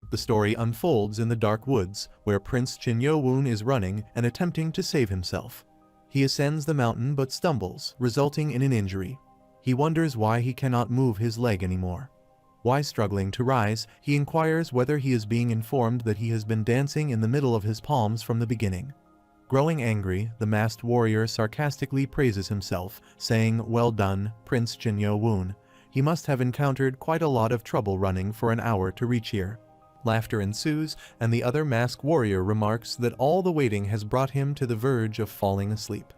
The story unfolds in the dark woods, where Prince Yeo-un is running and attempting to save himself. He ascends the mountain but stumbles, resulting in an injury. He wonders why he cannot move his leg anymore. While struggling to rise, he inquires whether he is being informed that he has been dancing in the middle of his palms from the beginning. Growing angry, the masked warrior sarcastically praises himself, saying, "Well done, Prince Yeo-un. He must have encountered quite a lot of trouble running for an hour to reach here." Laughter ensues, and the other masked warrior remarks that all the waiting has brought him to the verge of falling asleep.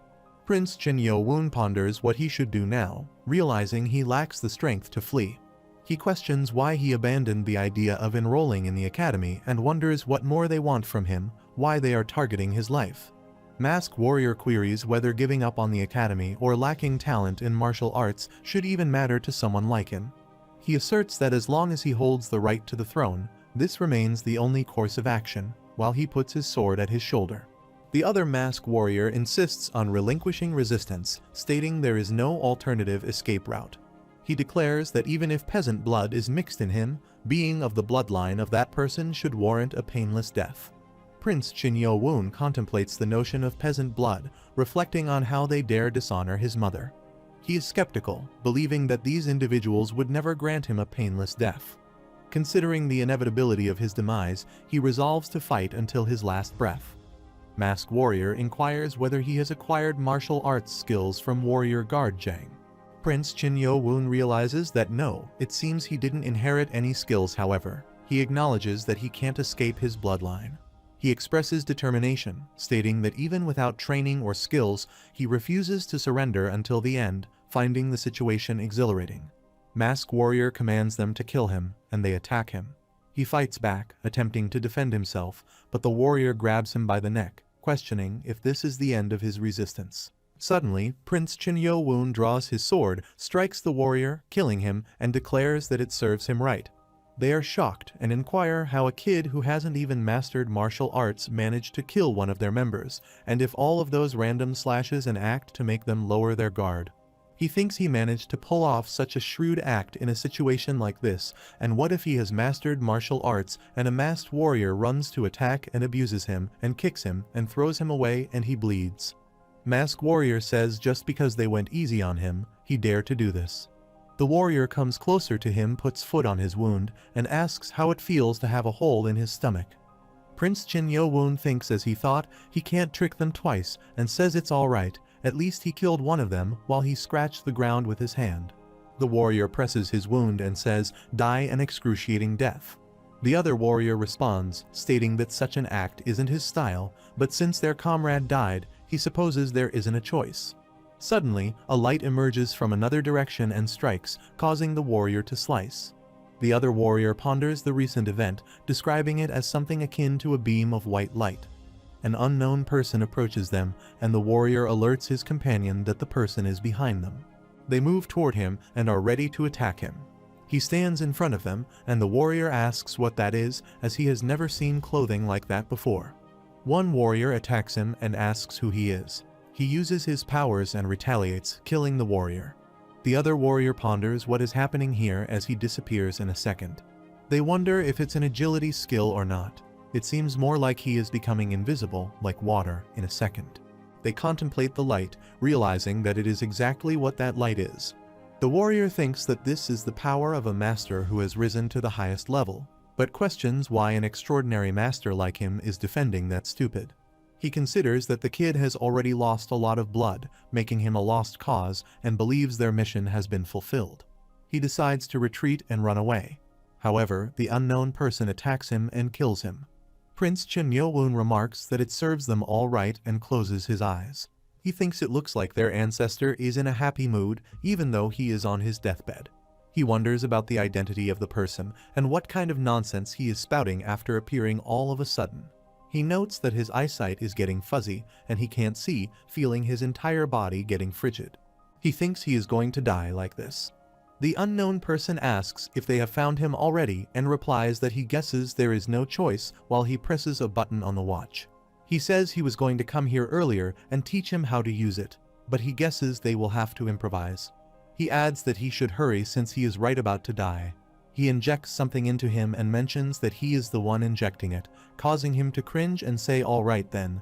Prince Yeo-un ponders what he should do now, realizing he lacks the strength to flee. He questions why he abandoned the idea of enrolling in the academy and wonders what more they want from him, why they are targeting his life. Masked warrior queries whether giving up on the academy or lacking talent in martial arts should even matter to someone like him. He asserts that as long as he holds the right to the throne, this remains the only course of action, while he puts his sword at his shoulder. The other masked warrior insists on relinquishing resistance, stating there is no alternative escape route. He declares that even if peasant blood is mixed in him, being of the bloodline of that person should warrant a painless death. Prince Yeo-un contemplates the notion of peasant blood, reflecting on how they dare dishonor his mother. He is skeptical, believing that these individuals would never grant him a painless death. Considering the inevitability of his demise, he resolves to fight until his last breath. Masked Warrior inquires whether he has acquired martial arts skills from warrior guard Jang. Prince Yeo-un realizes that no, it seems he didn't inherit any skills. However, he acknowledges that he can't escape his bloodline. He expresses determination, stating that even without training or skills, he refuses to surrender until the end, finding the situation exhilarating. Masked Warrior commands them to kill him, and they attack him. He fights back, attempting to defend himself, but the warrior grabs him by the neck, questioning if this is the end of his resistance. Suddenly, Prince Yeo-un draws his sword, strikes the warrior, killing him, and declares that it serves him right. They are shocked and inquire how a kid who hasn't even mastered martial arts managed to kill one of their members, and if all of those random slashes an act to make them lower their guard. He thinks he managed to pull off such a shrewd act in a situation like this, and what if he has mastered martial arts and a masked warrior runs to attack and abuses him and kicks him and throws him away and he bleeds. Masked Warrior says just because they went easy on him, he dared to do this. The warrior comes closer to him, puts foot on his wound, and asks how it feels to have a hole in his stomach. Prince Yeo-un thinks as he thought, he can't trick them twice, and says it's alright, at least he killed one of them while he scratched the ground with his hand. The warrior presses his wound and says, "Die an excruciating death." The other warrior responds, stating that such an act isn't his style, but since their comrade died, he supposes there isn't a choice. Suddenly, a light emerges from another direction and strikes, causing the warrior to slice. The other warrior ponders the recent event, describing it as something akin to a beam of white light. An unknown person approaches them, and the warrior alerts his companion that the person is behind them. They move toward him and are ready to attack him. He stands in front of them, and the warrior asks what that is, as he has never seen clothing like that before. One warrior attacks him and asks who he is. He uses his powers and retaliates, killing the warrior. The other warrior ponders what is happening here as he disappears in a second. They wonder if it's an agility skill or not. It seems more like he is becoming invisible, like water, in a second. They contemplate the light, realizing that it is exactly what that light is. The warrior thinks that this is the power of a master who has risen to the highest level, but questions why an extraordinary master like him is defending that stupid. He considers that the kid has already lost a lot of blood, making him a lost cause, and believes their mission has been fulfilled. He decides to retreat and run away. However, the unknown person attacks him and kills him. Prince Yeo-un remarks that it serves them all right and closes his eyes. He thinks it looks like their ancestor is in a happy mood, even though he is on his deathbed. He wonders about the identity of the person and what kind of nonsense he is spouting after appearing all of a sudden. He notes that his eyesight is getting fuzzy and he can't see, feeling his entire body getting frigid. He thinks he is going to die like this. The unknown person asks if they have found him already and replies that he guesses there is no choice while he presses a button on the watch. He says he was going to come here earlier and teach him how to use it, but he guesses they will have to improvise. He adds that he should hurry since he is right about to die. He injects something into him and mentions that he is the one injecting it, causing him to cringe and say all right then.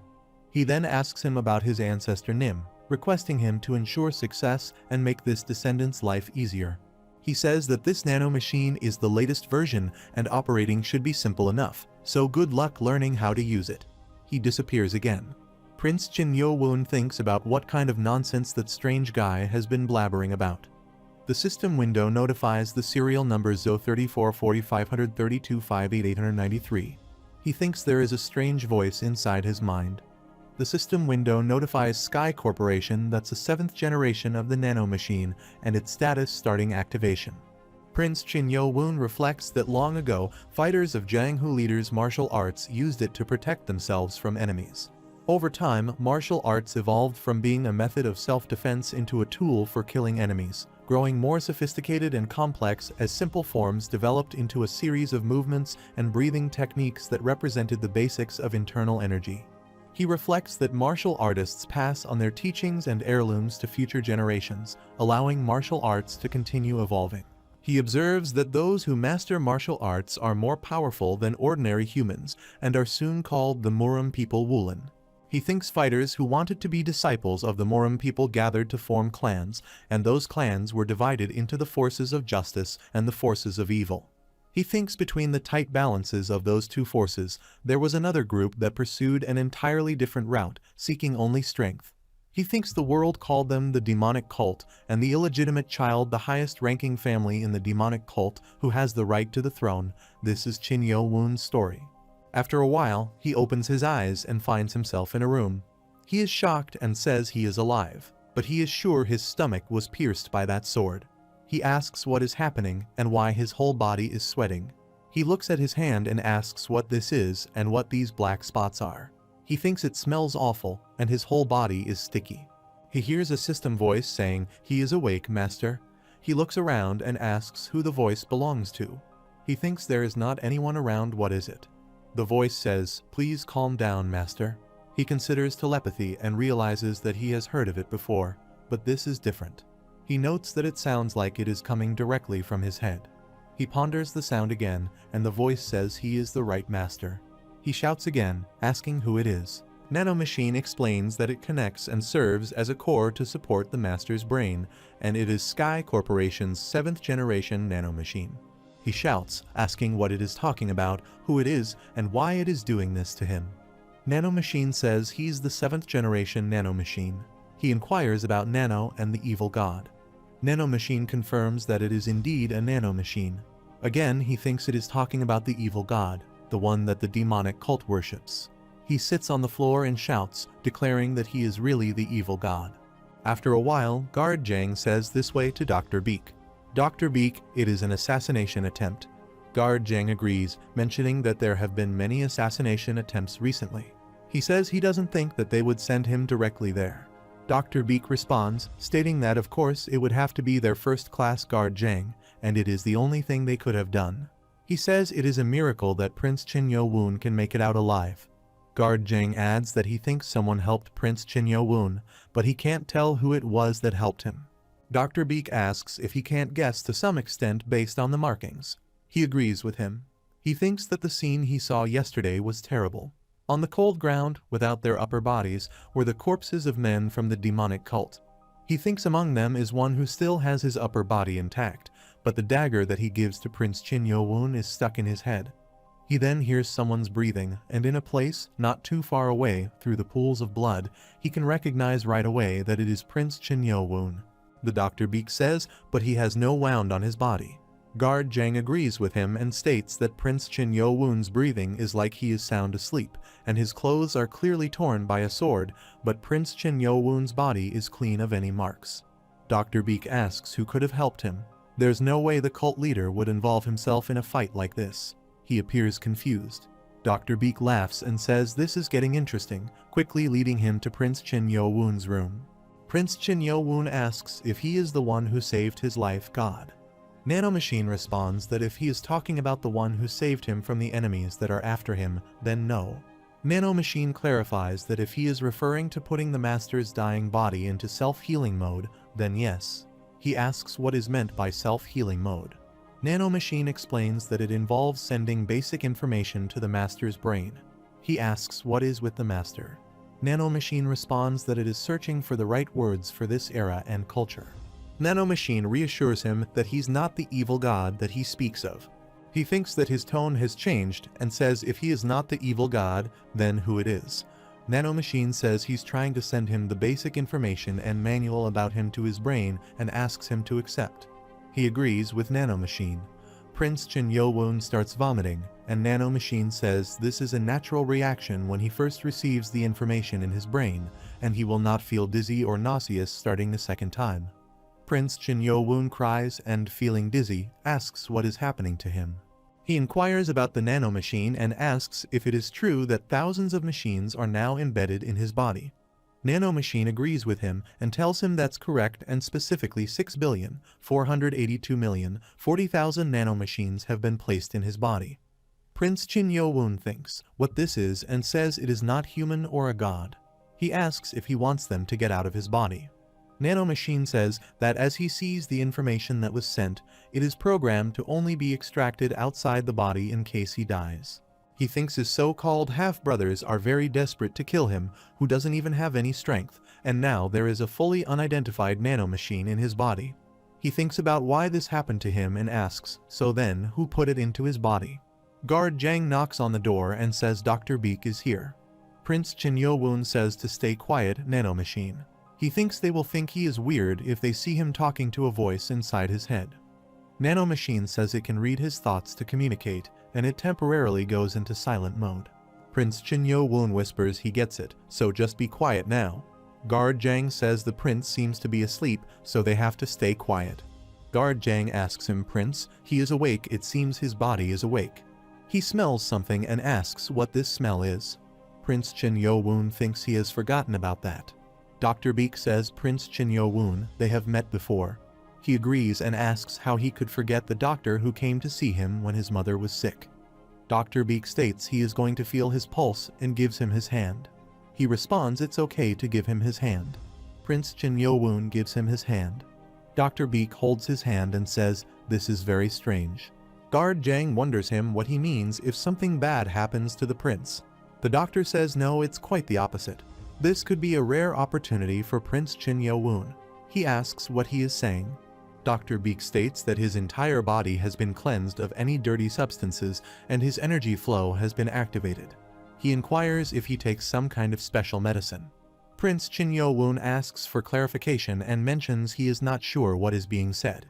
He then asks him about his ancestor Nim, requesting him to ensure success and make this descendant's life easier. He says that this nanomachine is the latest version and operating should be simple enough, so good luck learning how to use it. He disappears again. Prince Yeo-un thinks about what kind of nonsense that strange guy has been blabbering about. The system window notifies the serial number ZO344053258893. He thinks there is a strange voice inside his mind. The system window notifies Sky Corporation that's a 7th generation of the nanomachine and its status starting activation. Prince Yeo-un reflects that long ago, fighters of Jianghu leaders' martial arts used it to protect themselves from enemies. Over time, martial arts evolved from being a method of self-defense into a tool for killing enemies, growing more sophisticated and complex as simple forms developed into a series of movements and breathing techniques that represented the basics of internal energy. He reflects that martial artists pass on their teachings and heirlooms to future generations, allowing martial arts to continue evolving. He observes that those who master martial arts are more powerful than ordinary humans and are soon called the Murim people Wulin. He thinks fighters who wanted to be disciples of the Murim people gathered to form clans, and those clans were divided into the forces of justice and the forces of evil. He thinks between the tight balances of those two forces, there was another group that pursued an entirely different route, seeking only strength. He thinks the world called them the demonic cult, and the illegitimate child the highest-ranking family in the demonic cult who has the right to the throne. This is Yeo-un's story. After a while, he opens his eyes and finds himself in a room. He is shocked and says he is alive, but he is sure his stomach was pierced by that sword. He asks what is happening and why his whole body is sweating. He looks at his hand and asks what this is and what these black spots are. He thinks it smells awful and his whole body is sticky. He hears a system voice saying, "He is awake, master." He looks around and asks who the voice belongs to. He thinks there is not anyone around. What is it? The voice says, "Please calm down, master." He considers telepathy and realizes that he has heard of it before, but this is different. He notes that it sounds like it is coming directly from his head. He ponders the sound again, and the voice says he is the right master. He shouts again, asking who it is. Nanomachine explains that it connects and serves as a core to support the master's brain, and it is Sky Corporation's 7th generation nanomachine. He shouts, asking what it is talking about, who it is, and why it is doing this to him. Nanomachine says he's the 7th generation nanomachine. He inquires about Nano and the evil god. Nanomachine confirms that it is indeed a nanomachine. Again, he thinks it is talking about the evil god, the one that the demonic cult worships. He sits on the floor and shouts, declaring that he is really the evil god. After a while, Guard Jang says this way to Dr. Beak. "Dr. Beak, it is an assassination attempt." Guard Jang agrees, mentioning that there have been many assassination attempts recently. He says he doesn't think that they would send him directly there. Dr. Beak responds, stating that of course it would have to be their first-class Guard Jang, and it is the only thing they could have done. He says it is a miracle that Prince Yeo-un can make it out alive. Guard Jang adds that he thinks someone helped Prince Yeo-un, but he can't tell who it was that helped him. Dr. Beak asks if he can't guess to some extent based on the markings. He agrees with him. He thinks that the scene he saw yesterday was terrible. On the cold ground, without their upper bodies, were the corpses of men from the demonic cult. He thinks among them is one who still has his upper body intact, but the dagger that he gives to Prince Yeo-un is stuck in his head. He then hears someone's breathing, and in a place not too far away, through the pools of blood, he can recognize right away that it is Prince Yeo-un. The Dr. Beak says, but he has no wound on his body. Guard Jang agrees with him and states that Prince Yeo-un's breathing is like he is sound asleep, and his clothes are clearly torn by a sword, but Prince Yeo-un's body is clean of any marks. Dr. Beak asks who could have helped him. There's no way the cult leader would involve himself in a fight like this. He appears confused. Dr. Beak laughs and says this is getting interesting, quickly leading him to Prince Yeo-un's room. Prince Yeo-un asks if he is the one who saved his life god. Nanomachine responds that if he is talking about the one who saved him from the enemies that are after him, then no. Nanomachine clarifies that if he is referring to putting the master's dying body into self-healing mode, then yes. He asks what is meant by self-healing mode. Nanomachine explains that it involves sending basic information to the master's brain. He asks what is with the master. Nanomachine responds that it is searching for the right words for this era and culture. Nanomachine reassures him that he's not the evil god that he speaks of. He thinks that his tone has changed and says if he is not the evil god, then who it is. Nanomachine says he's trying to send him the basic information and manual about him to his brain and asks him to accept. He agrees with Nanomachine. Prince Yeo-un starts vomiting, and Nanomachine says this is a natural reaction when he first receives the information in his brain, and he will not feel dizzy or nauseous starting the second time. Prince Yeo-un cries and, feeling dizzy, asks what is happening to him. He inquires about the nanomachine and asks if it is true that thousands of machines are now embedded in his body. Nanomachine agrees with him and tells him that's correct, and specifically 6,482,040,000 nanomachines have been placed in his body. Prince Yeo-un thinks what this is and says it is not human or a god. He asks if he wants them to get out of his body. Nanomachine says that as he sees the information that was sent, it is programmed to only be extracted outside the body in case he dies. He thinks his so-called half-brothers are very desperate to kill him, who doesn't even have any strength, and now there is a fully unidentified nanomachine in his body. He thinks about why this happened to him and asks, so then, who put it into his body? Guard Jang knocks on the door and says Dr. Beak is here. Prince Yeo-un says to stay quiet, Nanomachine. He thinks they will think he is weird if they see him talking to a voice inside his head. Nanomachine says it can read his thoughts to communicate, and it temporarily goes into silent mode. Prince Yeo-un whispers he gets it, so just be quiet now. Guard Jang says the prince seems to be asleep, so they have to stay quiet. Guard Jang asks him, Prince, he is awake, it seems his body is awake. He smells something and asks what this smell is. Prince Yeo-un thinks he has forgotten about that. Dr. Beak says Prince Yeo-un, they have met before. He agrees and asks how he could forget the doctor who came to see him when his mother was sick. Dr. Beak states he is going to feel his pulse and gives him his hand. He responds it's okay to give him his hand. Prince Yeo-un gives him his hand. Dr. Beak holds his hand and says, this is very strange. Guard Jang wonders him what he means if something bad happens to the prince. The doctor says no, it's quite the opposite. This could be a rare opportunity for Prince Yeo-un. He asks what he is saying. Dr. Beak states that his entire body has been cleansed of any dirty substances and his energy flow has been activated. He inquires if he takes some kind of special medicine. Prince Yeo-un asks for clarification and mentions he is not sure what is being said.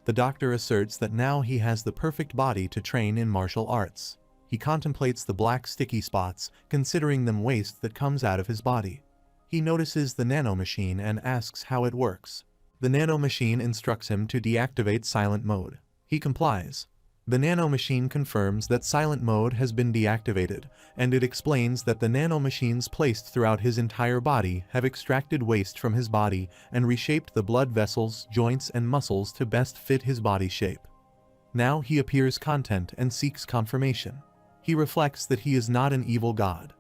The doctor asserts that now he has the perfect body to train in martial arts. He contemplates the black sticky spots, considering them waste that comes out of his body. He notices the nanomachine and asks how it works. The nanomachine instructs him to deactivate silent mode. He complies. The nanomachine confirms that silent mode has been deactivated, and it explains that the nanomachines placed throughout his entire body have extracted waste from his body and reshaped the blood vessels, joints, and muscles to best fit his body shape. Now he appears content and seeks confirmation. He reflects that he is not an evil god.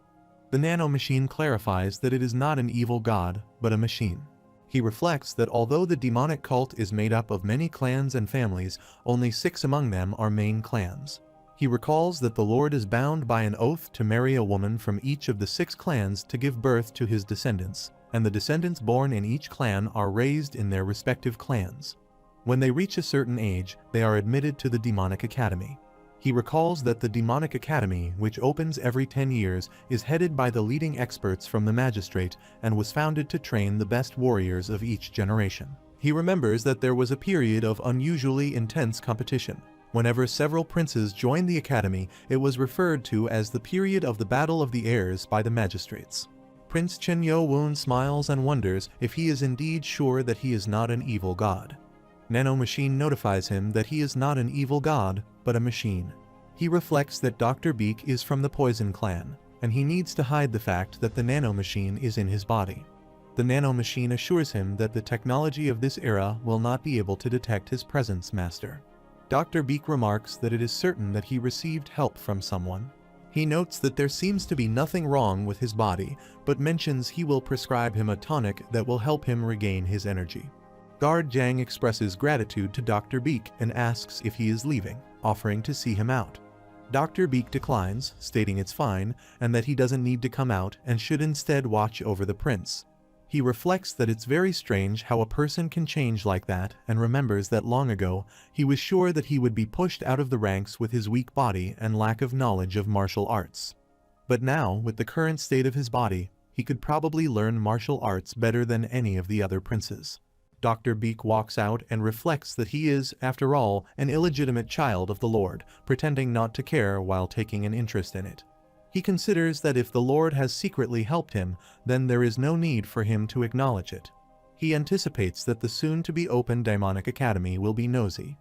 The nanomachine clarifies that it is not an evil god, but a machine. He reflects that although the demonic cult is made up of many clans and families, only 6 among them are main clans. He recalls that the Lord is bound by an oath to marry a woman from each of the 6 clans to give birth to his descendants, and the descendants born in each clan are raised in their respective clans. When they reach a certain age, they are admitted to the Demonic Academy. He recalls that the Demonic Academy, which opens every 10 years, is headed by the leading experts from the magistrate and was founded to train the best warriors of each generation. He remembers that there was a period of unusually intense competition. Whenever several princes joined the academy, it was referred to as the period of the Battle of the Heirs by the magistrates. Prince Yeo-un smiles and wonders if he is indeed sure that he is not an evil god. Nanomachine notifies him that he is not an evil god, but a machine. He reflects that Dr. Beak is from the Poison Clan, and he needs to hide the fact that the nanomachine is in his body. The nanomachine assures him that the technology of this era will not be able to detect his presence, Master. Dr. Beak remarks that it is certain that he received help from someone. He notes that there seems to be nothing wrong with his body, but mentions he will prescribe him a tonic that will help him regain his energy. Guard Jang expresses gratitude to Dr. Beak and asks if he is leaving, offering to see him out. Dr. Beak declines, stating it's fine, and that he doesn't need to come out and should instead watch over the prince. He reflects that it's very strange how a person can change like that and remembers that long ago, he was sure that he would be pushed out of the ranks with his weak body and lack of knowledge of martial arts. But now, with the current state of his body, he could probably learn martial arts better than any of the other princes. Dr. Beak walks out and reflects that he is, after all, an illegitimate child of the Lord, pretending not to care while taking an interest in it. He considers that if the Lord has secretly helped him, then there is no need for him to acknowledge it. He anticipates that the soon-to-be-open Demonic Academy will be nosy.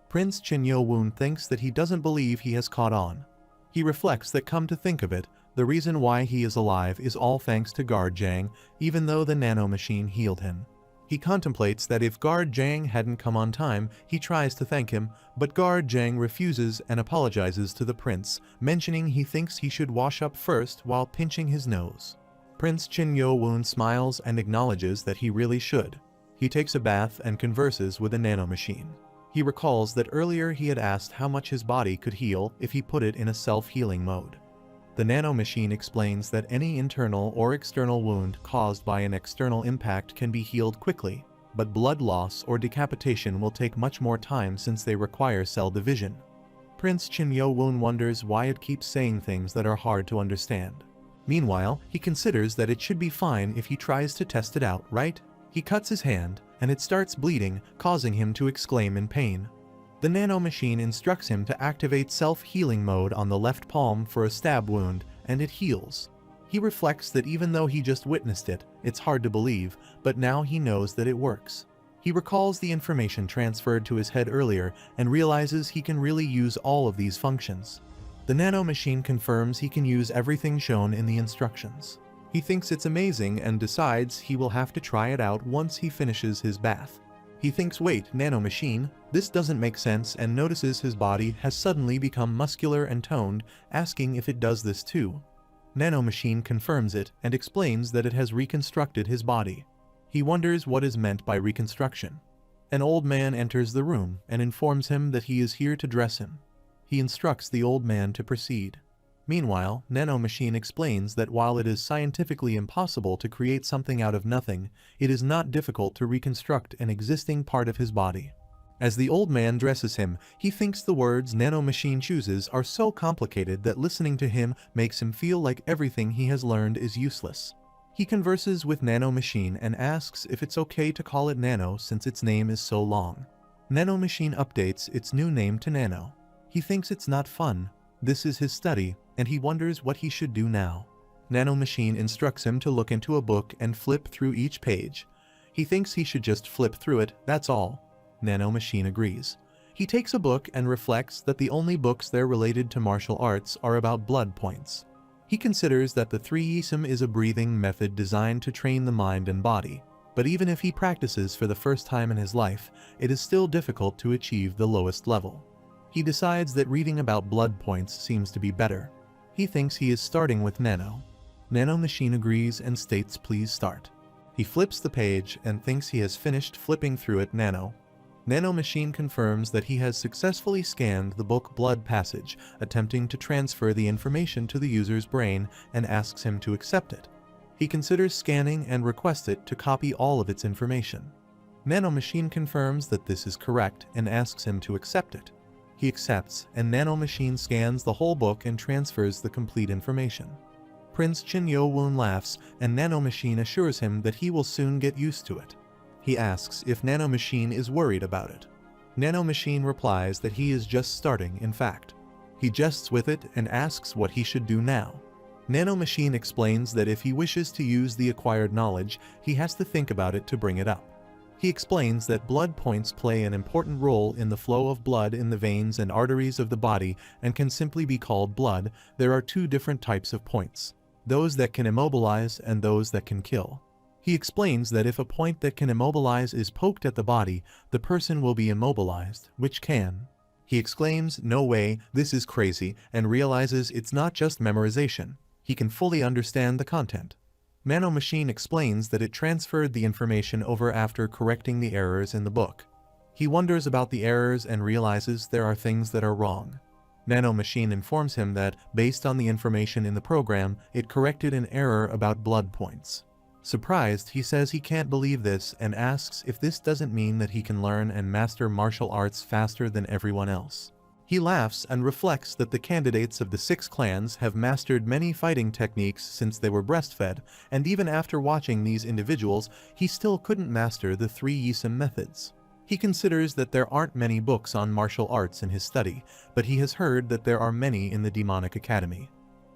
Prince Yeo-un thinks that he doesn't believe he has caught on. He reflects that, come to think of it, the reason why he is alive is all thanks to Guard Jang, even though the nanomachine healed him. He contemplates that if Guard Jang hadn't come on time, he tries to thank him, but Guard Jang refuses and apologizes to the prince, mentioning he thinks he should wash up first while pinching his nose. Prince Yeo-un smiles and acknowledges that he really should. He takes a bath and converses with a nanomachine. He recalls that earlier he had asked how much his body could heal if he put it in a self-healing mode. The nanomachine explains that any internal or external wound caused by an external impact can be healed quickly, but blood loss or decapitation will take much more time since they require cell division. Prince Yeo-un wonders why it keeps saying things that are hard to understand. Meanwhile, he considers that it should be fine if he tries to test it out, right? He cuts his hand, and it starts bleeding, causing him to exclaim in pain. The nanomachine instructs him to activate self-healing mode on the left palm for a stab wound, and it heals. He reflects that even though he just witnessed it, it's hard to believe, but now he knows that it works. He recalls the information transferred to his head earlier and realizes he can really use all of these functions. The nanomachine confirms he can use everything shown in the instructions. He thinks it's amazing and decides he will have to try it out once he finishes his bath. He thinks, wait, nanomachine, this doesn't make sense, and notices his body has suddenly become muscular and toned, asking if it does this too. Nanomachine confirms it and explains that it has reconstructed his body. He wonders what is meant by reconstruction. An old man enters the room and informs him that he is here to dress him. He instructs the old man to proceed. Meanwhile, Nanomachine explains that while it is scientifically impossible to create something out of nothing, it is not difficult to reconstruct an existing part of his body. As the old man dresses him, he thinks the words Nanomachine chooses are so complicated that listening to him makes him feel like everything he has learned is useless. He converses with Nanomachine and asks if it's okay to call it Nano since its name is so long. Nanomachine updates its new name to Nano. He thinks it's not fun. This is his study, and he wonders what he should do now. Nanomachine instructs him to look into a book and flip through each page. He thinks he should just flip through it, that's all. Nanomachine agrees. He takes a book and reflects that the only books there related to martial arts are about blood points. He considers that the 3-ism is a breathing method designed to train the mind and body, but even if he practices for the first time in his life, it is still difficult to achieve the lowest level. He decides that reading about blood points seems to be better. He thinks he is starting with Nano. Nanomachine agrees and states please start. He flips the page and thinks he has finished flipping through it Nano. Nanomachine confirms that he has successfully scanned the book Blood Passage, attempting to transfer the information to the user's brain, and asks him to accept it. He considers scanning and requests it to copy all of its information. Nanomachine confirms that this is correct and asks him to accept it. He accepts, and Nanomachine scans the whole book and transfers the complete information. Prince Yeo-un laughs, and Nanomachine assures him that he will soon get used to it. He asks if Nanomachine is worried about it. Nanomachine replies that he is just starting, in fact. He jests with it and asks what he should do now. Nanomachine explains that if he wishes to use the acquired knowledge, he has to think about it to bring it up. He explains that blood points play an important role in the flow of blood in the veins and arteries of the body and can simply be called blood. There are 2 different types of points, those that can immobilize and those that can kill. He explains that if a point that can immobilize is poked at the body, the person will be immobilized, which can. He exclaims, "No way, this is crazy," and realizes it's not just memorization. He can fully understand the content. Nanomachine explains that it transferred the information over after correcting the errors in the book. He wonders about the errors and realizes there are things that are wrong. Nanomachine informs him that, based on the information in the program, it corrected an error about blood points. Surprised, he says he can't believe this and asks if this doesn't mean that he can learn and master martial arts faster than everyone else. He laughs and reflects that the candidates of the 6 clans have mastered many fighting techniques since they were breastfed, and even after watching these individuals, he still couldn't master the 3 Yisum methods. He considers that there aren't many books on martial arts in his study, but he has heard that there are many in the Demonic Academy.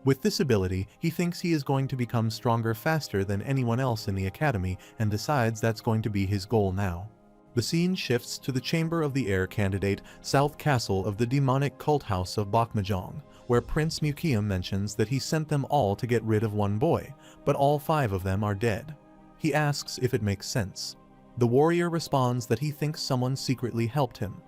With this ability, he thinks he is going to become stronger faster than anyone else in the academy and decides that's going to be his goal now. The scene shifts to the Chamber of the Air candidate, South Castle of the demonic cult house of Bakmajong, where Prince Mukium mentions that he sent them all to get rid of one boy, but all 5 of them are dead. He asks if it makes sense. The warrior responds that he thinks someone secretly helped him.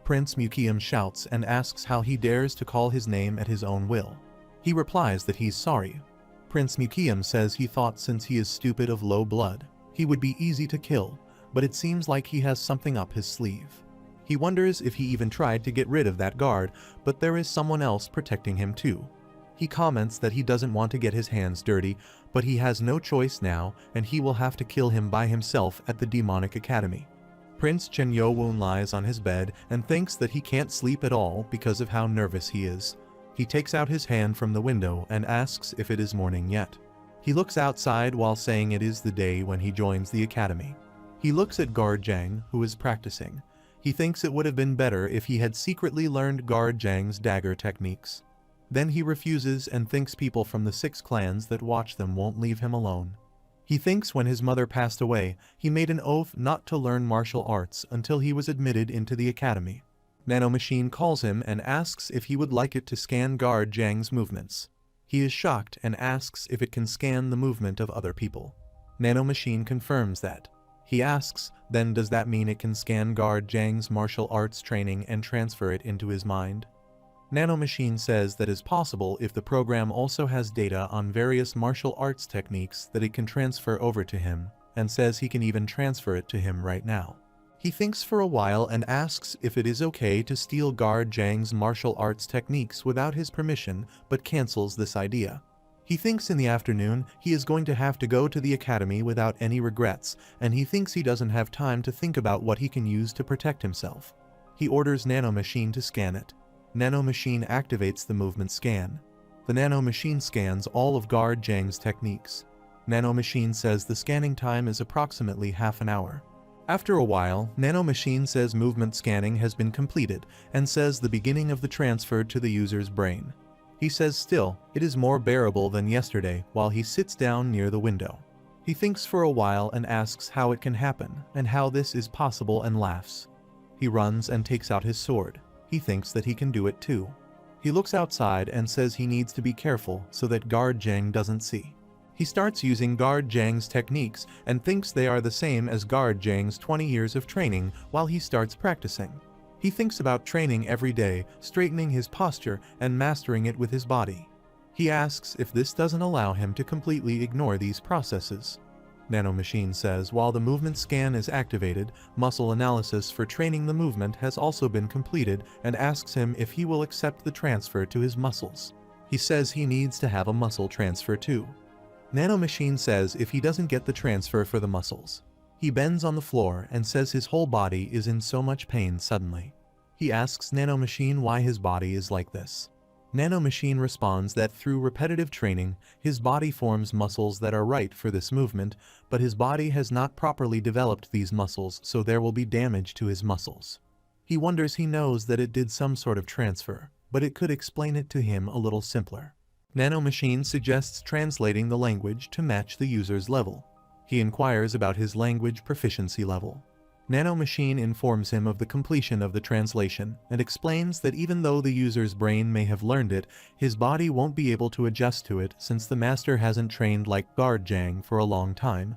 Prince Mukium shouts and asks how he dares to call his name at his own will. He replies that he's sorry. Prince Mukium says he thought since he is stupid of low blood, he would be easy to kill, but it seems like he has something up his sleeve. He wonders if he even tried to get rid of that guard, but there is someone else protecting him too. He comments that he doesn't want to get his hands dirty, but he has no choice now and he will have to kill him by himself at the Demonic Academy. Prince Yeo-un lies on his bed and thinks that he can't sleep at all because of how nervous he is. He takes out his hand from the window and asks if it is morning yet. He looks outside while saying it is the day when he joins the academy. He looks at Guard Jang, who is practicing. He thinks it would have been better if he had secretly learned Guard Jang's dagger techniques. Then he refuses and thinks people from the 6 clans that watch them won't leave him alone. He thinks when his mother passed away, he made an oath not to learn martial arts until he was admitted into the academy. Nanomachine calls him and asks if he would like it to scan Guard Jang's movements. He is shocked and asks if it can scan the movement of other people. Nanomachine confirms that. He asks, then does that mean it can scan Guard Jang's martial arts training and transfer it into his mind? Nanomachine says that is possible if the program also has data on various martial arts techniques that it can transfer over to him, and says he can even transfer it to him right now. He thinks for a while and asks if it is okay to steal Guard Jang's martial arts techniques without his permission, but cancels this idea. He thinks in the afternoon he is going to have to go to the academy without any regrets, and he thinks he doesn't have time to think about what he can use to protect himself. He orders Nanomachine to scan it. Nanomachine activates the movement scan. The Nanomachine scans all of Guard Jang's techniques. Nanomachine says the scanning time is approximately half an hour. After a while, Nanomachine says movement scanning has been completed and says the beginning of the transfer to the user's brain. He says still, it is more bearable than yesterday while he sits down near the window. He thinks for a while and asks how it can happen and how this is possible and laughs. He runs and takes out his sword. He thinks that he can do it too. He looks outside and says he needs to be careful so that Guard Jang doesn't see. He starts using Guard Jang's techniques and thinks they are the same as Guard Jang's 20 years of training while he starts practicing. He thinks about training every day, straightening his posture and mastering it with his body. He asks if this doesn't allow him to completely ignore these processes. Nanomachine says while the movement scan is activated, muscle analysis for training the movement has also been completed and asks him if he will accept the transfer to his muscles. He says he needs to have a muscle transfer too. Nanomachine says if he doesn't get the transfer for the muscles. He bends on the floor and says his whole body is in so much pain suddenly. He asks Nanomachine why his body is like this. Nanomachine responds that through repetitive training, his body forms muscles that are right for this movement, but his body has not properly developed these muscles, so there will be damage to his muscles. He wonders he knows that it did some sort of transfer, but it could explain it to him a little simpler. Nanomachine suggests translating the language to match the user's level. He inquires about his language proficiency level. Nanomachine informs him of the completion of the translation and explains that even though the user's brain may have learned it, his body won't be able to adjust to it since the master hasn't trained like Guard Jang for a long time.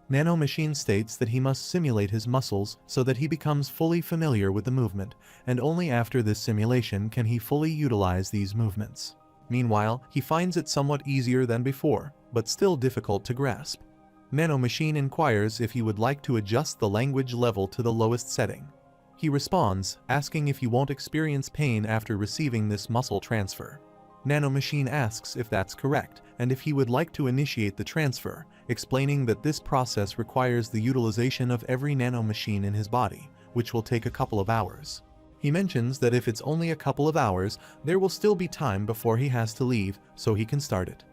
Nanomachine states that he must simulate his muscles so that he becomes fully familiar with the movement, and only after this simulation can he fully utilize these movements. Meanwhile, he finds it somewhat easier than before, but still difficult to grasp. Nanomachine inquires if he would like to adjust the language level to the lowest setting. He responds, asking if he won't experience pain after receiving this muscle transfer. Nanomachine asks if that's correct, and if he would like to initiate the transfer, explaining that this process requires the utilization of every nanomachine in his body, which will take a couple of hours. He mentions that if it's only a couple of hours, there will still be time before he has to leave, so he can start it.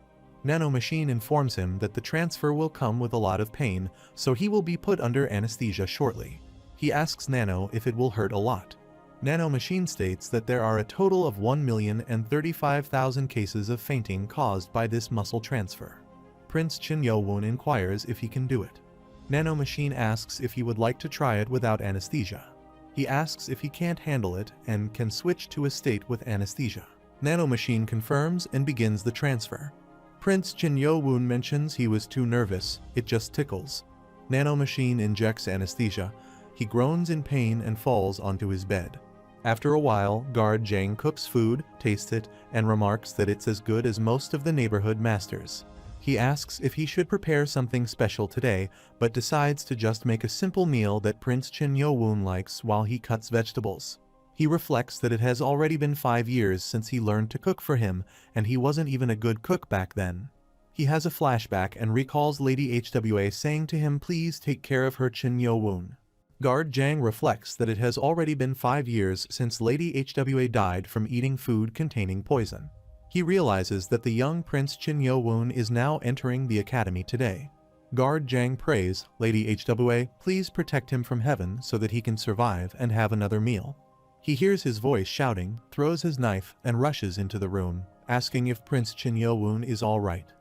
Nanomachine informs him that the transfer will come with a lot of pain, so he will be put under anesthesia shortly. He asks Nano if it will hurt a lot. Nanomachine states that there are a total of 1,035,000 cases of fainting caused by this muscle transfer. Prince Chin Yeo-un inquires if he can do it. Nanomachine asks if he would like to try it without anesthesia. He asks if he can't handle it and can switch to a state with anesthesia. Nanomachine confirms and begins the transfer. Prince Chin Yeo-un mentions he was too nervous, it just tickles. Nanomachine injects anesthesia. He groans in pain and falls onto his bed. After a while, guard Jang cooks food, tastes it, and remarks that it's as good as most of the neighborhood masters. He asks if he should prepare something special today, but decides to just make a simple meal that Prince Chin Yeo-un likes while he cuts vegetables. He reflects that it has already been 5 years since he learned to cook for him, and he wasn't even a good cook back then. He has a flashback and recalls Lady Hwa saying to him, "Please take care of her, Chin Yeo-un." Guard Jang reflects that it has already been 5 years since Lady Hwa died from eating food containing poison. He realizes that the young Prince Chin Yeo-un is now entering the academy today. Guard Jang prays, "Lady Hwa, please protect him from heaven so that he can survive and have another meal." He hears his voice shouting, throws his knife, and rushes into the room, asking if Prince Chin Yeo-un is alright.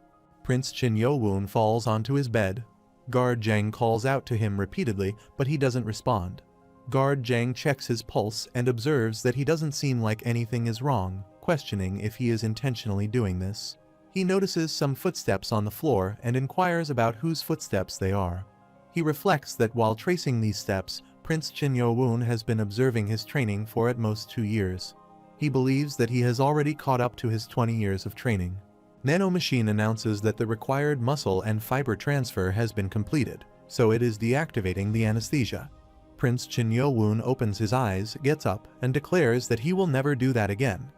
Prince Chin Yeo-un falls onto his bed. Guard Jang calls out to him repeatedly, but he doesn't respond. Guard Jang checks his pulse and observes that he doesn't seem like anything is wrong, questioning if he is intentionally doing this. He notices some footsteps on the floor and inquires about whose footsteps they are. He reflects that while tracing these steps, Prince Chin Yeo-un has been observing his training for at most 2 years. He believes that he has already caught up to his 20 years of training. Nanomachine announces that the required muscle and fiber transfer has been completed, so it is deactivating the anesthesia. Prince Chin Yeo-un opens his eyes, gets up, and declares that he will never do that again.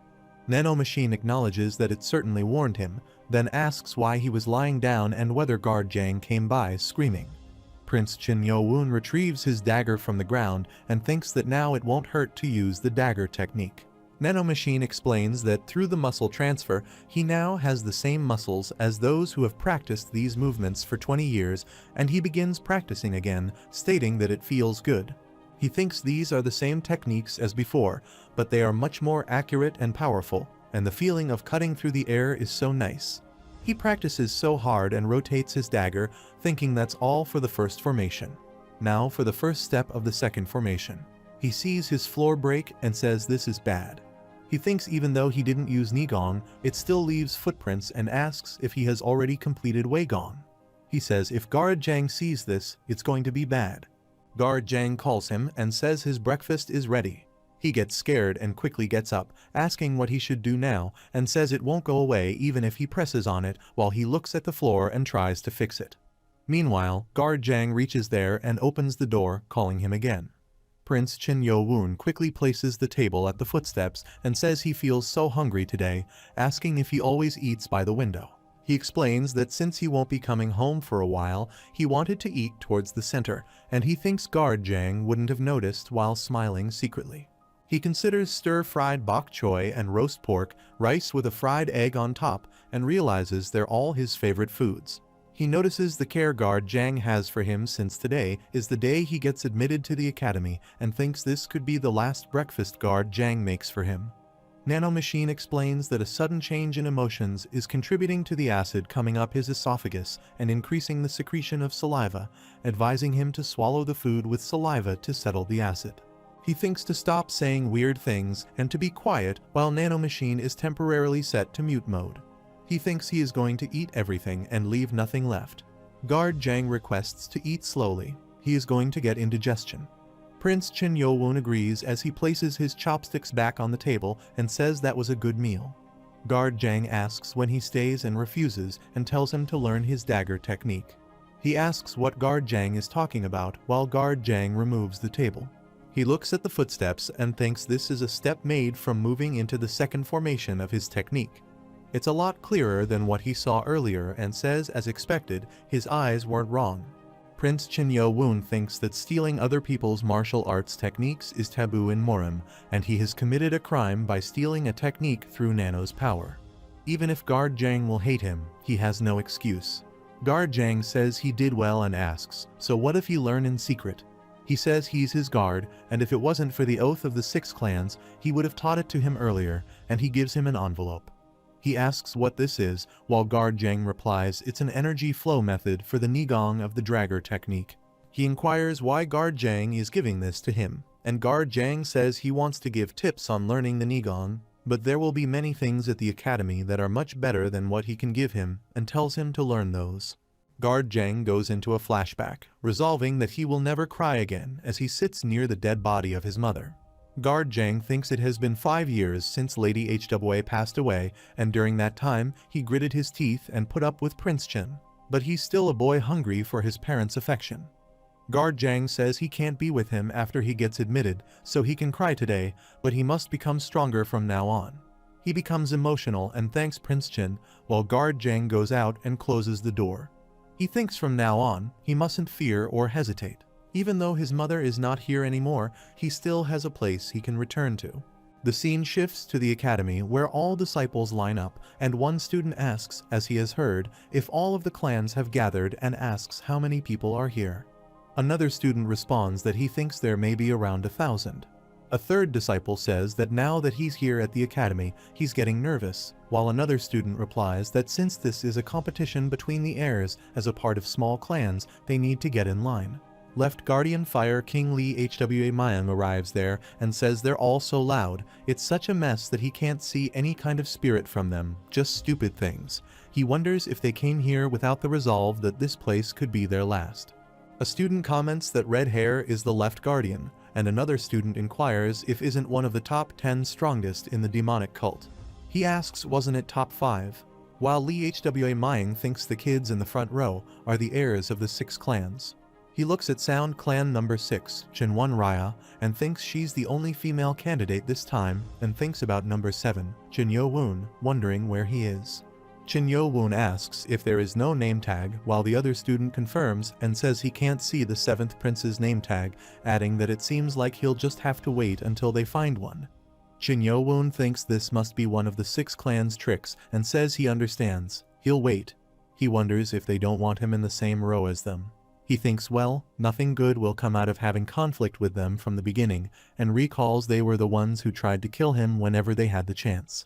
Nanomachine acknowledges that it certainly warned him, then asks why he was lying down and whether Guard Jang came by screaming. Prince Chin Yeo-un retrieves his dagger from the ground and thinks that now it won't hurt to use the dagger technique. Nanomachine explains that through the muscle transfer, he now has the same muscles as those who have practiced these movements for 20 years, and he begins practicing again, stating that it feels good. He thinks these are the same techniques as before, but they are much more accurate and powerful, and the feeling of cutting through the air is so nice. He practices so hard and rotates his dagger, thinking that's all for the first formation. Now for the first step of the second formation. He sees his floor break and says this is bad. He thinks even though he didn't use Nigong, it still leaves footprints and asks if he has already completed Weigong. He says if Guard Jang sees this, it's going to be bad. Guard Jang calls him and says his breakfast is ready. He gets scared and quickly gets up, asking what he should do now, and says it won't go away even if he presses on it while he looks at the floor and tries to fix it. Meanwhile, Guard Jang reaches there and opens the door, calling him again. Prince Chin Yeo-un quickly places the table at the footsteps and says he feels so hungry today, asking if he always eats by the window. He explains that since he won't be coming home for a while, he wanted to eat towards the center, and he thinks Guard Jang wouldn't have noticed while smiling secretly. He considers stir-fried bok choy and roast pork, rice with a fried egg on top, and realizes they're all his favorite foods. He notices the care Guard Jang has for him since today is the day he gets admitted to the academy and thinks this could be the last breakfast Guard Jang makes for him. Nanomachine explains that a sudden change in emotions is contributing to the acid coming up his esophagus and increasing the secretion of saliva, advising him to swallow the food with saliva to settle the acid. He thinks to stop saying weird things and to be quiet while Nanomachine is temporarily set to mute mode. He thinks he is going to eat everything and leave nothing left. Guard Jang requests to eat slowly. He is going to get indigestion. Prince Chin Yeo-un agrees as he places his chopsticks back on the table and says that was a good meal. Guard Jang asks when he stays and refuses and tells him to learn his dagger technique. He asks what Guard Jang is talking about while Guard Jang removes the table. He looks at the footsteps and thinks this is a step made from moving into the second formation of his technique. It's a lot clearer than what he saw earlier and says, as expected, his eyes weren't wrong. Prince Yeo-un thinks that stealing other people's martial arts techniques is taboo in Harem, and he has committed a crime by stealing a technique through Nano's power. Even if Guard Jang will hate him, he has no excuse. Guard Jang says he did well and asks, so what if he learn in secret? He says he's his guard, and if it wasn't for the oath of the 6 clans, he would have taught it to him earlier, and he gives him an envelope. He asks what this is, while Guard Jang replies it's an energy flow method for the Nigong of the Dragger technique. He inquires why Guard Jang is giving this to him, and Guard Jang says he wants to give tips on learning the Nigong, but there will be many things at the academy that are much better than what he can give him, and tells him to learn those. Guard Jang goes into a flashback, resolving that he will never cry again as he sits near the dead body of his mother. Guard Jang thinks it has been 5 years since Lady Hwa passed away, and during that time, he gritted his teeth and put up with Prince Chin. But he's still a boy hungry for his parents' affection. Guard Jang says he can't be with him after he gets admitted, so he can cry today, but he must become stronger from now on. He becomes emotional and thanks Prince Chin, while Guard Jang goes out and closes the door. He thinks from now on, he mustn't fear or hesitate. Even though his mother is not here anymore, he still has a place he can return to. The scene shifts to the academy where all disciples line up, and one student asks, as he has heard, if all of the clans have gathered and asks how many people are here. Another student responds that he thinks there may be around 1,000. A third disciple says that now that he's here at the academy, he's getting nervous, while another student replies that since this is a competition between the heirs as a part of small clans, they need to get in line. Left Guardian Fire King Lee-Hwa arrives there and says they're all so loud, it's such a mess that he can't see any kind of spirit from them, just stupid things. He wonders if they came here without the resolve that this place could be their last. A student comments that red hair is the left guardian, and another student inquires if isn't one of the top 10 strongest in the demonic cult. He asks wasn't it top 5? While Lee-Hwa thinks the kids in the front row are the heirs of the 6 clans. He looks at Sound Clan number 6, Chinwon Raya, and thinks she's the only female candidate this time, and thinks about number 7, Chin Yeo-un, wondering where he is. Chin Yeo-un asks if there is no name tag, while the other student confirms and says he can't see the 7th prince's name tag, adding that it seems like he'll just have to wait until they find one. Chin Yeo-un thinks this must be one of the 6 clans' tricks and says he understands. He'll wait. He wonders if they don't want him in the same row as them. He thinks, well, nothing good will come out of having conflict with them from the beginning, and recalls they were the ones who tried to kill him whenever they had the chance.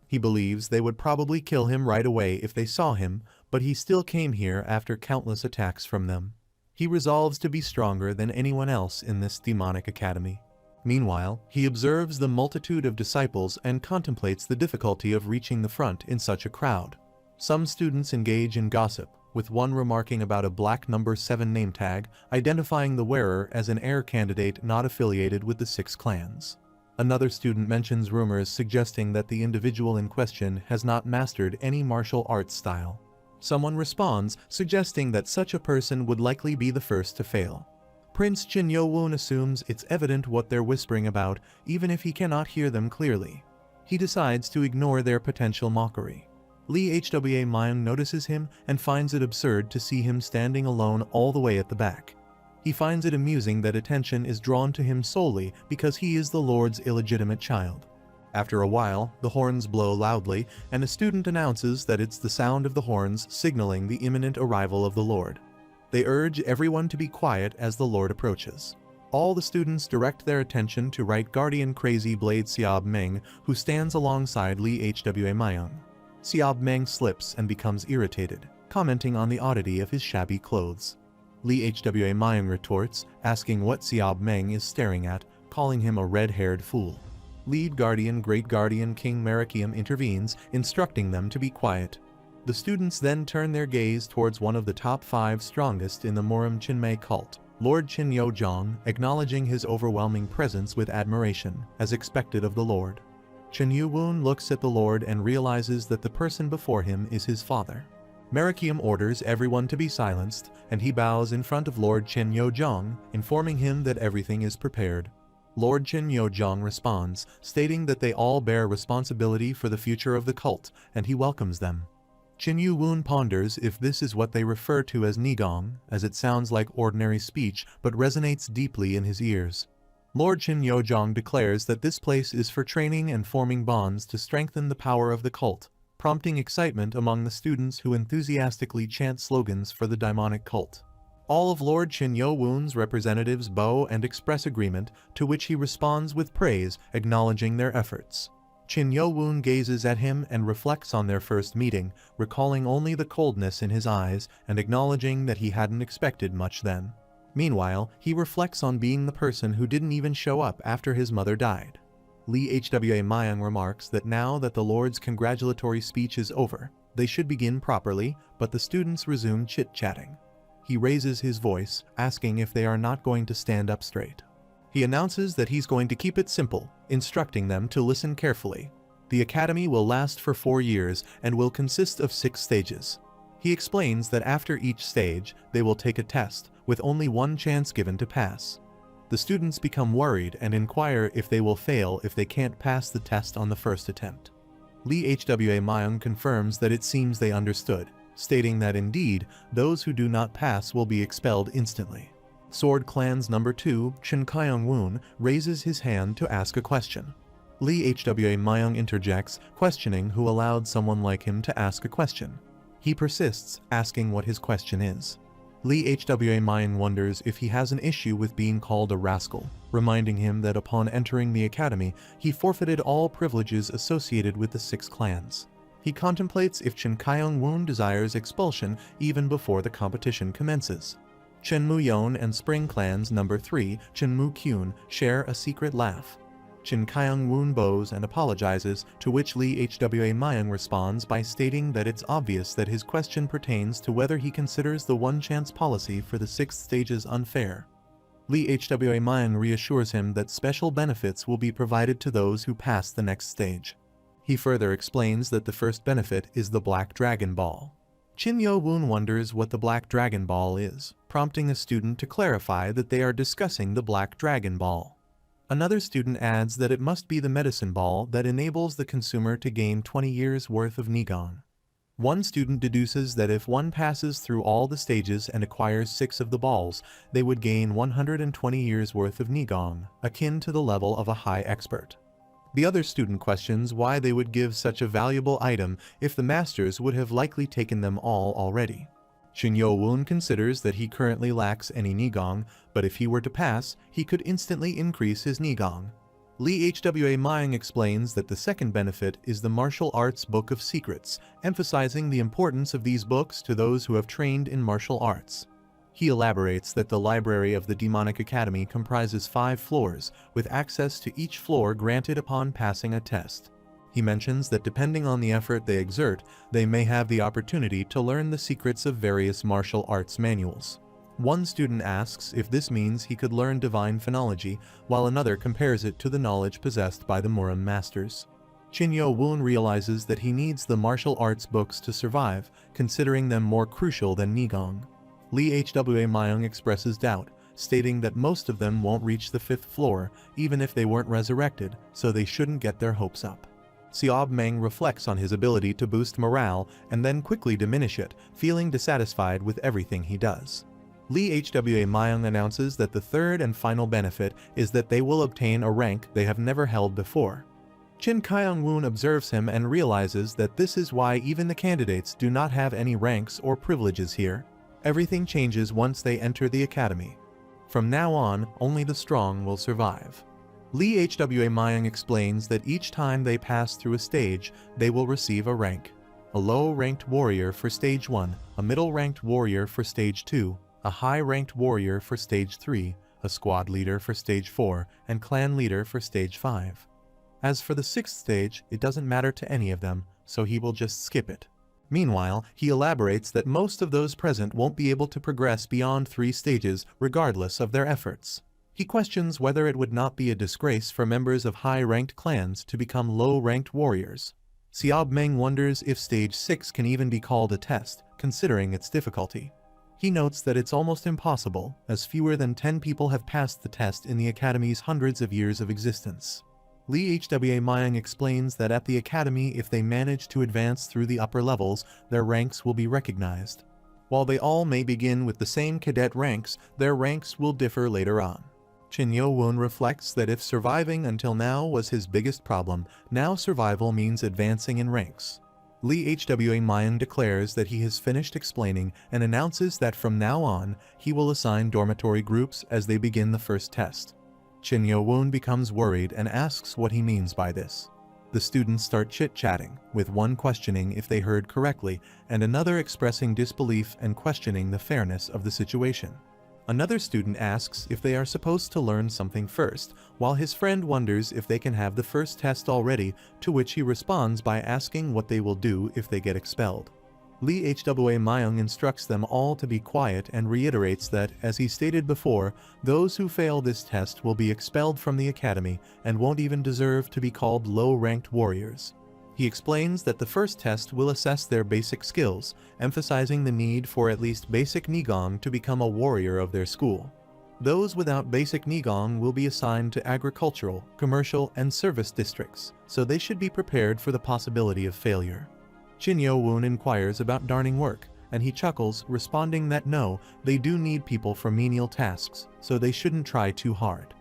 He believes they would probably kill him right away if they saw him, but he still came here after countless attacks from them. He resolves to be stronger than anyone else in this demonic academy. Meanwhile, he observes the multitude of disciples and contemplates the difficulty of reaching the front in such a crowd. Some students engage in gossip, with one remarking about a black number 7 name tag, identifying the wearer as an heir candidate not affiliated with the 6 clans. Another student mentions rumors suggesting that the individual in question has not mastered any martial arts style. Someone responds, suggesting that such a person would likely be the first to fail. Prince Chin Yeo-un assumes it's evident what they're whispering about, even if he cannot hear them clearly. He decides to ignore their potential mockery. Lee-Hwa notices him and finds it absurd to see him standing alone all the way at the back. He finds it amusing that attention is drawn to him solely because he is the Lord's illegitimate child. After a while, the horns blow loudly, and a student announces that it's the sound of the horns signaling the imminent arrival of the Lord. They urge everyone to be quiet as the Lord approaches. All the students direct their attention to Right Guardian Crazy Blade Xiaob Meng, who stands alongside Lee-Hwa. Xiaob Meng slips and becomes irritated, commenting on the oddity of his shabby clothes. Lee-Hwa retorts, asking what Xiaob Meng is staring at, calling him a red-haired fool. Lead Guardian Great Guardian King Marikium intervenes, instructing them to be quiet. The students then turn their gaze towards one of the top 5 strongest in the Morim Chinmay cult, Lord Chin Yo-jong, acknowledging his overwhelming presence with admiration, as expected of the Lord. Chen Yeo-un looks at the Lord and realizes that the person before him is his father. Marakium orders everyone to be silenced, and he bows in front of Lord Chen Yo-jong, informing him that everything is prepared. Lord Chen Yo-jong responds, stating that they all bear responsibility for the future of the cult, and he welcomes them. Chen Yeo-un ponders if this is what they refer to as nigong, as it sounds like ordinary speech but resonates deeply in his ears. Lord Chen Yo-jong declares that this place is for training and forming bonds to strengthen the power of the cult, prompting excitement among the students who enthusiastically chant slogans for the demonic cult. All of Lord Chen Yeo-un's representatives bow and express agreement, to which he responds with praise, acknowledging their efforts. Chen Yeo-un gazes at him and reflects on their first meeting, recalling only the coldness in his eyes and acknowledging that he hadn't expected much then. Meanwhile, he reflects on being the person who didn't even show up after his mother died. Lee Hwa Myung remarks that now that the Lord's congratulatory speech is over, they should begin properly, but the students resume chit-chatting. He raises his voice, asking if they are not going to stand up straight. He announces that he's going to keep it simple, instructing them to listen carefully. The academy will last for 4 years and will consist of 6 stages. He explains that after each stage, they will take a test, with only one chance given to pass. The students become worried and inquire if they will fail if they can't pass the test on the first attempt. Lee Hwa Myung confirms that it seems they understood, stating that indeed, those who do not pass will be expelled instantly. Sword Clan's number 2, Chen Kyung-woon, raises his hand to ask a question. Lee Hwa Myung interjects, questioning who allowed someone like him to ask a question. He persists, asking what his question is. Lee Hwa Myung wonders if he has an issue with being called a rascal, reminding him that upon entering the academy, he forfeited all privileges associated with the 6 clans. He contemplates if Chen Kyung-woon desires expulsion even before the competition commences. Chen Mu-yeon and Spring Clan's number 3, Chen Mu-kyun, share a secret laugh. Chen Kyung-woon bows and apologizes, to which Lee Hwa Myung responds by stating that it's obvious that his question pertains to whether he considers the one-chance policy for the 6th stages unfair. Lee Hwa Myung reassures him that special benefits will be provided to those who pass the next stage. He further explains that the first benefit is the Black Dragon Ball. Chen Yeo-un wonders what the Black Dragon Ball is, prompting a student to clarify that they are discussing the Black Dragon Ball. Another student adds that it must be the medicine ball that enables the consumer to gain 20 years worth of nigong. One student deduces that if one passes through all the stages and acquires 6 of the balls, they would gain 120 years worth of nigong, akin to the level of a high expert. The other student questions why they would give such a valuable item if the masters would have likely taken them all already. Chen Yeo-un considers that he currently lacks any nigong, but if he were to pass, he could instantly increase his nigong. Lee Hwa Myung explains that the second benefit is the Martial Arts Book of Secrets, emphasizing the importance of these books to those who have trained in martial arts. He elaborates that the library of the Demonic Academy comprises 5 floors, with access to each floor granted upon passing a test. He mentions that depending on the effort they exert, they may have the opportunity to learn the secrets of various martial arts manuals. One student asks if this means he could learn divine phonology, while another compares it to the knowledge possessed by the Muram masters. Chen Yeo-un realizes that he needs the martial arts books to survive, considering them more crucial than nigong. Lee Hwa Myung expresses doubt, stating that most of them won't reach the 5th floor, even if they weren't resurrected, so they shouldn't get their hopes up. Xiaobmeng reflects on his ability to boost morale and then quickly diminish it, feeling dissatisfied with everything he does. Lee Hwa Myung announces that the third and final benefit is that they will obtain a rank they have never held before. Chen Kyung-woon observes him and realizes that this is why even the candidates do not have any ranks or privileges here. Everything changes once they enter the academy. From now on, only the strong will survive. Lee Hwa Myung explains that each time they pass through a stage, they will receive a rank. A low-ranked warrior for stage 1, a middle-ranked warrior for stage 2, a high-ranked warrior for stage 3, a squad leader for stage 4, and clan leader for stage 5. As for the 6th stage, it doesn't matter to any of them, so he will just skip it. Meanwhile, he elaborates that most of those present won't be able to progress beyond 3 stages regardless of their efforts. He questions whether it would not be a disgrace for members of high-ranked clans to become low-ranked warriors. Xiaobmeng wonders if Stage 6 can even be called a test, considering its difficulty. He notes that it's almost impossible, as fewer than 10 people have passed the test in the Academy's hundreds of years of existence. Li Hwa Mayang explains that at the Academy, if they manage to advance through the upper levels, their ranks will be recognized. While they all may begin with the same cadet ranks, their ranks will differ later on. Yeo-un reflects that if surviving until now was his biggest problem, now survival means advancing in ranks. Li Hwa Mayang declares that he has finished explaining and announces that from now on, he will assign dormitory groups as they begin the first test. Yeo-un becomes worried and asks what he means by this. The students start chit-chatting, with one questioning if they heard correctly and another expressing disbelief and questioning the fairness of the situation. Another student asks if they are supposed to learn something first, while his friend wonders if they can have the first test already, to which he responds by asking what they will do if they get expelled. Li Hwa Mayang instructs them all to be quiet and reiterates that, as he stated before, those who fail this test will be expelled from the academy and won't even deserve to be called low-ranked warriors. He explains that the first test will assess their basic skills, emphasizing the need for at least basic Nigong to become a warrior of their school. Those without basic Nigong will be assigned to agricultural, commercial, and service districts, so they should be prepared for the possibility of failure. Yeo-un inquires about darning work, and he chuckles, responding that no, they do need people for menial tasks, so they shouldn't try too hard.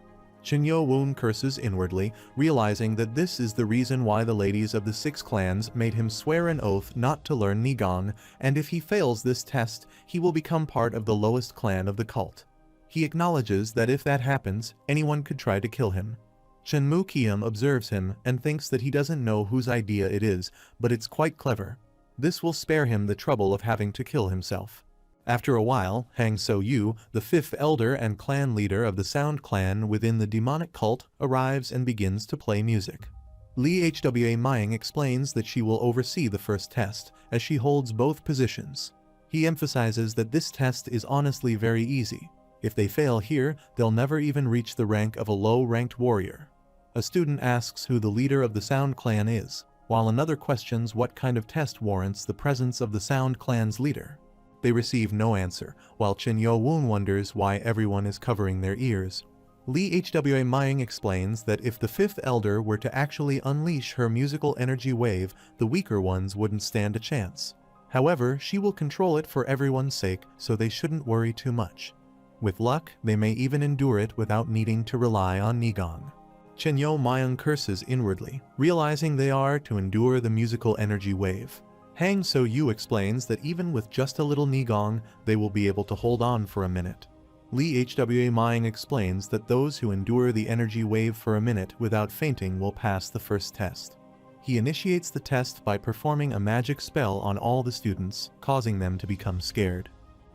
Yeo-un curses inwardly, realizing that this is the reason why the ladies of the 6 clans made him swear an oath not to learn Nigong, and if he fails this test, he will become part of the lowest clan of the cult. He acknowledges that if that happens, anyone could try to kill him. Shenmue Kiam observes him and thinks that he doesn't know whose idea it is, but it's quite clever. This will spare him the trouble of having to kill himself. After a while, Hang So-yu, the 5th elder and clan leader of the Sound clan within the demonic cult, arrives and begins to play music. Li Hwa Mayang explains that she will oversee the first test, as she holds both positions. He emphasizes that this test is honestly very easy. If they fail here, they'll never even reach the rank of a low-ranked warrior. A student asks who the leader of the Sound clan is, while another questions what kind of test warrants the presence of the Sound clan's leader. They receive no answer, while Yeo-un wonders why everyone is covering their ears. Li Hwa Mayang explains that if the 5th elder were to actually unleash her musical energy wave, the weaker ones wouldn't stand a chance. However, she will control it for everyone's sake, so they shouldn't worry too much. With luck, they may even endure it without needing to rely on Nigong. Yeo Mayang curses inwardly, realizing they are to endure the musical energy wave. Hang So-yu explains that even with just a little Nigong, they will be able to hold on for a minute. Li Hwa Mayang explains that those who endure the energy wave for a minute without fainting will pass the first test. He initiates the test by performing a magic spell on all the students, causing them to become scared.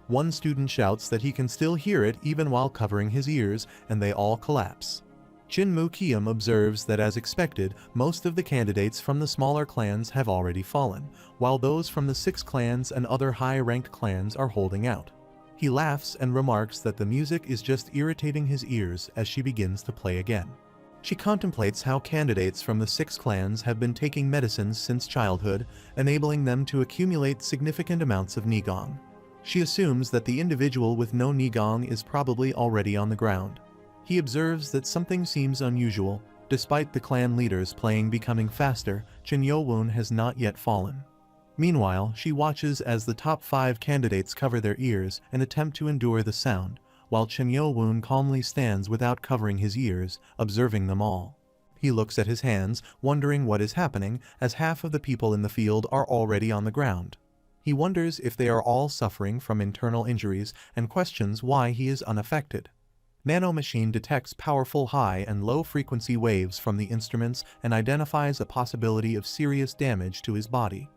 One student shouts that he can still hear it even while covering his ears, and they all collapse. Shenmue Kiam observes that as expected, most of the candidates from the smaller clans have already fallen, while those from the 6 clans and other high-ranked clans are holding out. He laughs and remarks that the music is just irritating his ears as she begins to play again. She contemplates how candidates from the 6 clans have been taking medicines since childhood, enabling them to accumulate significant amounts of Nigong. She assumes that the individual with no Nigong is probably already on the ground. He observes that something seems unusual. Despite the clan leaders playing becoming faster, Yeo-un has not yet fallen. Meanwhile, she watches as the top 5 candidates cover their ears and attempt to endure the sound, while Yeo-un calmly stands without covering his ears, observing them all. He looks at his hands, wondering what is happening, as half of the people in the field are already on the ground. He wonders if they are all suffering from internal injuries and questions why he is unaffected. Nanomachine detects powerful high and low frequency waves from the instruments and identifies a possibility of serious damage to his body.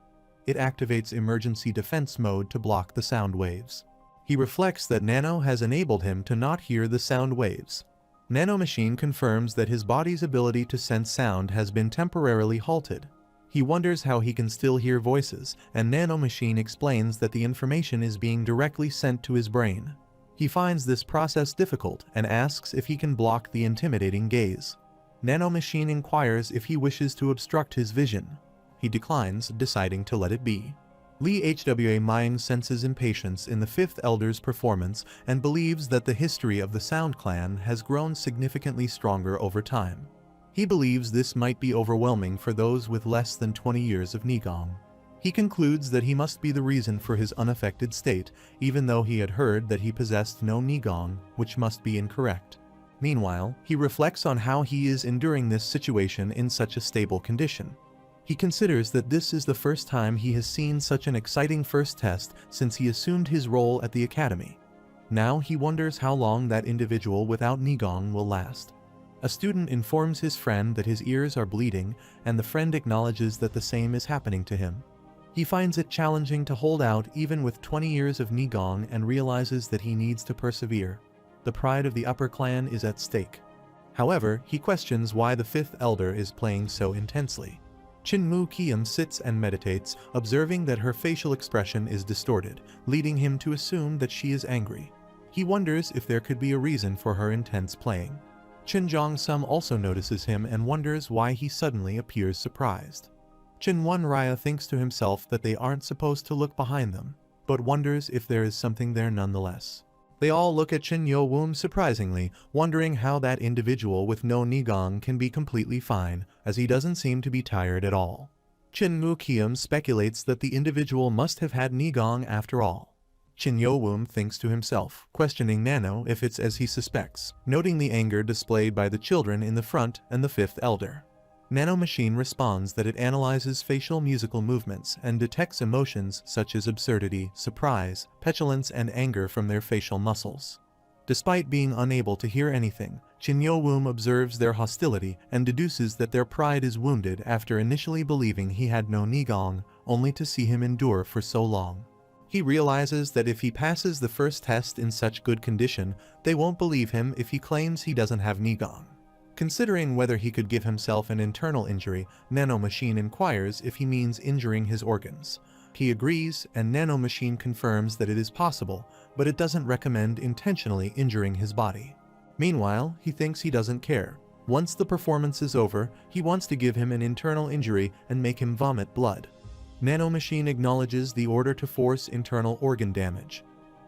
It activates emergency defense mode to block the sound waves. He reflects that Nano has enabled him to not hear the sound waves. Nanomachine confirms that his body's ability to sense sound has been temporarily halted. He wonders how he can still hear voices, and Nanomachine explains that the information is being directly sent to his brain. He finds this process difficult and asks if he can block the intimidating gaze. Nanomachine inquires if he wishes to obstruct his vision. He declines, deciding to let it be. Lee senses impatience in the Fifth Elder's performance and believes that the history of the Sound Clan has grown significantly stronger over time. He believes this might be overwhelming for those with less than 20 years of Nigong. He concludes that he must be the reason for his unaffected state, even though he had heard that he possessed no Nigong, which must be incorrect. Meanwhile, he reflects on how he is enduring this situation in such a stable condition. He considers that this is the first time he has seen such an exciting first test since he assumed his role at the academy. Now he wonders how long that individual without Nigong will last. A student informs his friend that his ears are bleeding, and the friend acknowledges that the same is happening to him. He finds it challenging to hold out even with 20 years of Nigong and realizes that he needs to persevere. The pride of the upper clan is at stake. However, he questions why the Fifth Elder is playing so intensely. Chin-mu-kyeom sits and meditates, observing that her facial expression is distorted, leading him to assume that she is angry. He wonders if there could be a reason for her intense playing. Chin Jong-sum also notices him and wonders why he suddenly appears surprised. Chin Won-rya thinks to himself that they aren't supposed to look behind them, but wonders if there is something there nonetheless. They all look at Chin Yeo-un surprisingly, wondering how that individual with no Nigong can be completely fine, as he doesn't seem to be tired at all. Chin Mu-kyeom speculates that the individual must have had Nigong after all. Chin Yeo-un thinks to himself, questioning Nano if it's as he suspects, noting the anger displayed by the children in the front and the Fifth Elder. Nanomachine responds that it analyzes facial musical movements and detects emotions such as absurdity, surprise, petulance, and anger from their facial muscles. Despite being unable to hear anything, Chin Yeo-un observes their hostility and deduces that their pride is wounded after initially believing he had no Nigong, only to see him endure for so long. He realizes that if he passes the first test in such good condition, they won't believe him if he claims he doesn't have Nigong. Considering whether he could give himself an internal injury, Nanomachine inquires if he means injuring his organs. He agrees, and Nanomachine confirms that it is possible, but it doesn't recommend intentionally injuring his body. Meanwhile, he thinks he doesn't care. Once the performance is over, he wants to give him an internal injury and make him vomit blood. Nanomachine acknowledges the order to force internal organ damage.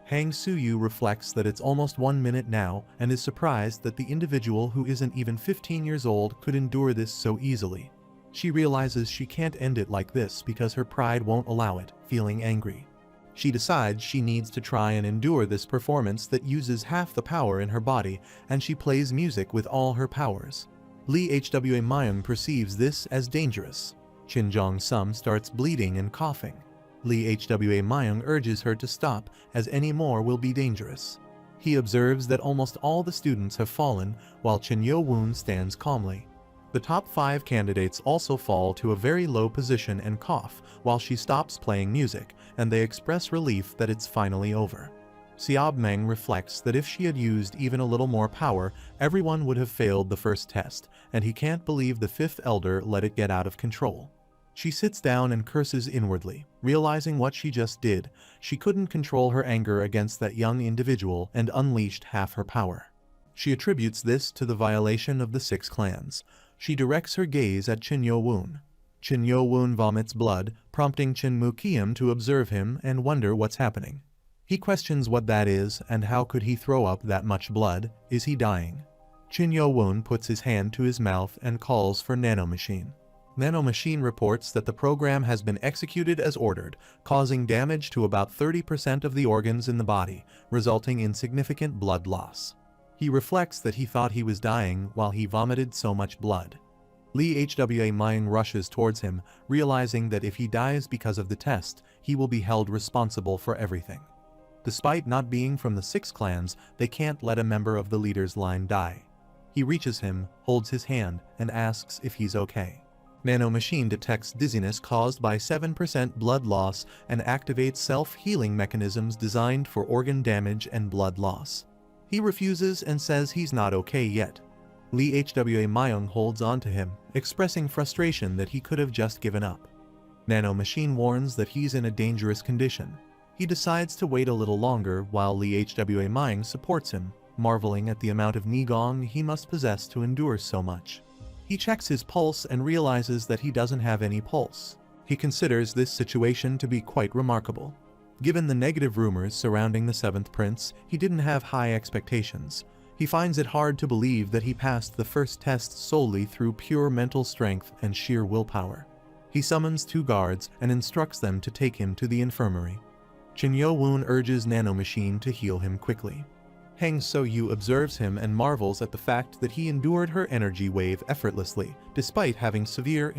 Hang Soo-yu reflects that it's almost 1 minute now and is surprised that the individual who isn't even 15 years old could endure this so easily. She realizes she can't end it like this because her pride won't allow it, feeling angry. She decides she needs to try and endure this performance that uses half the power in her body, and she plays music with all her powers. Lee Hwa-myung perceives this as dangerous. Chin Jong-sum starts bleeding and coughing. Lee Hwa-myung urges her to stop, as any more will be dangerous. He observes that almost all the students have fallen, while Chin Yeo-un stands calmly. The top 5 candidates also fall to a very low position and cough, while she stops playing music, and they express relief that it's finally over. Seob-meng reflects that if she had used even a little more power, everyone would have failed the first test, and he can't believe the Fifth Elder let it get out of control. She sits down and curses inwardly, realizing what she just did. She couldn't control her anger against that young individual and unleashed half her power. She attributes this to the violation of the 6 clans. She directs her gaze at Chin Yeo-un. Chin Yeo-un vomits blood, prompting Chin Mu-kyeom to observe him and wonder what's happening. He questions what that is and how could he throw up that much blood. Is he dying? Chin Yeo-un puts his hand to his mouth and calls for Nanomachine. Nanomachine reports that the program has been executed as ordered, causing damage to about 30% of the organs in the body, resulting in significant blood loss. He reflects that he thought he was dying while he vomited so much blood. Lee Hwa-myung rushes towards him, realizing that if he dies because of the test, he will be held responsible for everything. Despite not being from the 6 clans, they can't let a member of the leader's line die. He reaches him, holds his hand, and asks if he's okay. Nanomachine detects dizziness caused by 7% blood loss and activates self-healing mechanisms designed for organ damage and blood loss. He refuses and says he's not okay yet. Lee Hwa-myung holds on to him, expressing frustration that he could have just given up. Nanomachine warns that he's in a dangerous condition. He decides to wait a little longer while Lee Hwa Ming supports him, marveling at the amount of Nigong he must possess to endure so much. He checks his pulse and realizes that he doesn't have any pulse. He considers this situation to be quite remarkable. Given the negative rumors surrounding the seventh prince, he didn't have high expectations. He finds it hard to believe that he passed the first test solely through pure mental strength and sheer willpower. He summons 2 guards and instructs them to take him to the infirmary. Yeo-un urges nanomachine to heal him quickly. Hang So-yu observes him and marvels at the fact that he endured her energy wave effortlessly, despite having severe